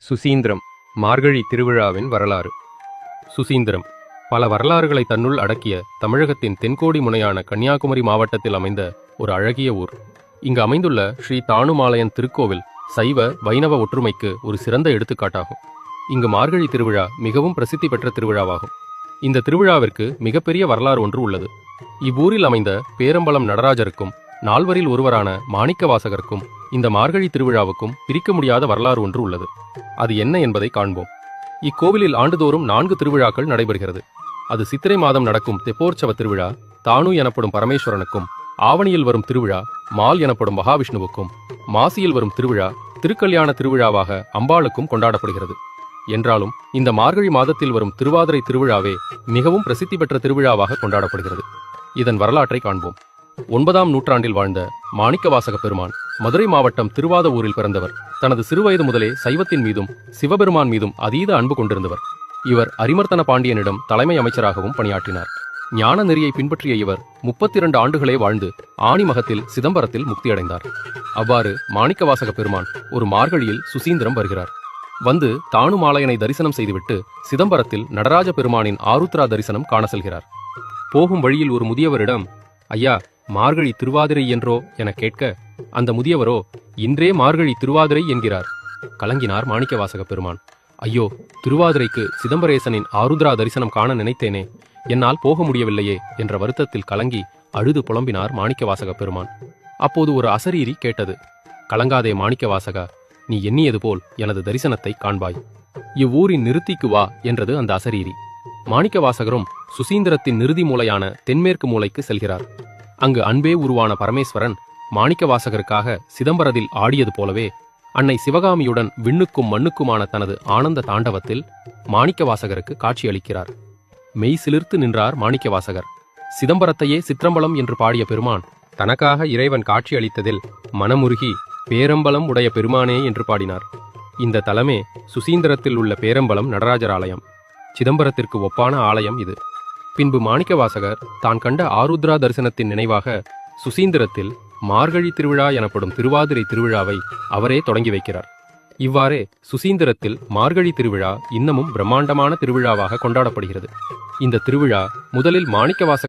சுசீந்திரம் மார்கழி திருவிழாவின் வரலாறு. சுசீந்திரம் பல வரலாறுகளை தன்னுள் அடக்கிய தமிழகத்தின் தென்கோடி முனையான கன்னியாகுமரி மாவட்டத்தில் அமைந்த ஒரு அழகிய ஊர். இங்கு அமைந்துள்ள ஸ்ரீ தாணுமாலயன் திருக்கோவில் சைவ வைணவ ஒற்றுமைக்கு ஒரு சிறந்த எடுத்துக்காட்டாகும். இங்கு மார்கழி திருவிழா மிகவும் பிரசித்தி பெற்ற திருவிழாவாகும். இந்த திருவிழாவிற்கு மிகப்பெரிய வரலாறு ஒன்று உள்ளது. இவ்வூரில் அமைந்த பேரம்பலம் நடராஜருக்கும் நால்வரில் ஒருவரான மாணிக்கவாசகருக்கும் இந்த மார்கழி திருவிழாவுக்கும் பிரிக்க முடியாத வரலாறு ஒன்று உள்ளது. அது என்ன என்பதை காண்போம். இக்கோவிலில் ஆண்டுதோறும் 4 திருவிழாக்கள் நடைபெறுகிறது. அது சித்திரை மாதம் நடக்கும் தெப்போற்சவ திருவிழா தானு எனப்படும் பரமேஸ்வரனுக்கும், ஆவணியில் வரும் திருவிழா மால் எனப்படும் மகாவிஷ்ணுவுக்கும், மாசியில் வரும் திருவிழா திருக்கல்யாண திருவிழாவாக அம்பாளுக்கும் கொண்டாடப்படுகிறது. என்றாலும் இந்த மார்கழி மாதத்தில் வரும் திருவாதிரை திருவிழாவே மிகவும் பிரசித்தி பெற்ற திருவிழாவாக கொண்டாடப்படுகிறது. இதன் வரலாற்றை காண்போம். 9ஆம் நூற்றாண்டில் வாழ்ந்த மாணிக்கவாசக பெருமான் மதுரை மாவட்டம் திருவாதவூரில் பிறந்தவர். தனது சிறுவயது முதலே சைவத்தின் மீதும் சிவபெருமான் மீதும் அதீத அன்பு கொண்டிருந்தவர். இவர் அரிமர்த்தன பாண்டியனிடம் தலைமை அமைச்சராகவும் பணியாற்றினார். ஞான நெறியை பின்பற்றிய இவர் 32 ஆண்டுகளே வாழ்ந்து ஆணிமகத்தில் சிதம்பரத்தில் முக்தியடைந்தார். அவ்வாறு மாணிக்கவாசக பெருமான் ஒரு மார்கழியில் சுசீந்திரம் வருகிறார். வந்து தாணுமாலயனை தரிசனம் செய்துவிட்டு சிதம்பரத்தில் நடராஜ பெருமானின் ஆருத்ரா தரிசனம் காண செல்கிறார். போகும் வழியில் ஒரு முதியவரிடம், ஐயா, மார்கழி திருவாதிரை என்றோ என கேட்க, அந்த முதியவரோ இன்றே மார்கழி திருவாதிரை என்கிறார். கலங்கினார் மாணிக்கவாசக பெருமான். ஐயோ, திருவாதிரைக்கு சிதம்பரேசனின் ஆருத்ரா தரிசனம் காண நினைத்தேனே, என்னால் போக முடியவில்லையே என்ற வருத்தத்தில் கலங்கி அழுது புலம்பினார் மாணிக்கவாசக பெருமான். அப்போது ஒரு அசரீரி கேட்டது. கலங்காதே மாணிக்கவாசகா, நீ எண்ணியது போல் எனது தரிசனத்தை காண்பாய். இவ்வூரின் நிறுத்திக்கு வா என்றது அந்த அசரீரி. மாணிக்கவாசகரும் சுசீந்திரத்தின் நிறுதி மூலையான தென்மேற்கு மூலைக்கு செல்கிறார். அங்கு அன்பே உருவான பரமேஸ்வரன் மாணிக்கவாசகருக்காக சிதம்பரத்தில் ஆடியது போலவே அன்னை சிவகாமியுடன் விண்ணுக்கும் மண்ணுக்குமான தனது ஆனந்த தாண்டவத்தில் மாணிக்கவாசகருக்கு காட்சியளிக்கிறார். மெய் சிலிர்த்து நின்றார் மாணிக்கவாசகர். சிதம்பரத்தையே சிற்றம்பலம் என்று பாடிய பெருமான் தனக்காக இறைவன் காட்சியளித்ததில் மனமுருகி பேரம்பலம் உடைய பெருமானே என்று பாடினார். இந்த தலமே சுசீந்திரத்தில் உள்ள பேரம்பலம் நடராஜர் ஆலயம். சிதம்பரத்திற்கு ஒப்பான ஆலயம் இது. பின்பு மாணிக்கவாசகர் தான் கண்ட ஆருத்ரா தரிசனத்தின் நினைவாக சுசீந்திரத்தில் மார்கழி திருவிழா எனப்படும் திருவாதிரை திருவிழாவை அவரே தொடங்கி வைக்கிறார். இவ்வாறே சுசீந்திரத்தில் மார்கழி திருவிழா இன்னமும் பிரம்மாண்டமான திருவிழாவாக கொண்டாடப்படுகிறது. இந்த திருவிழா முதலில் மாணிக்கவாசகர்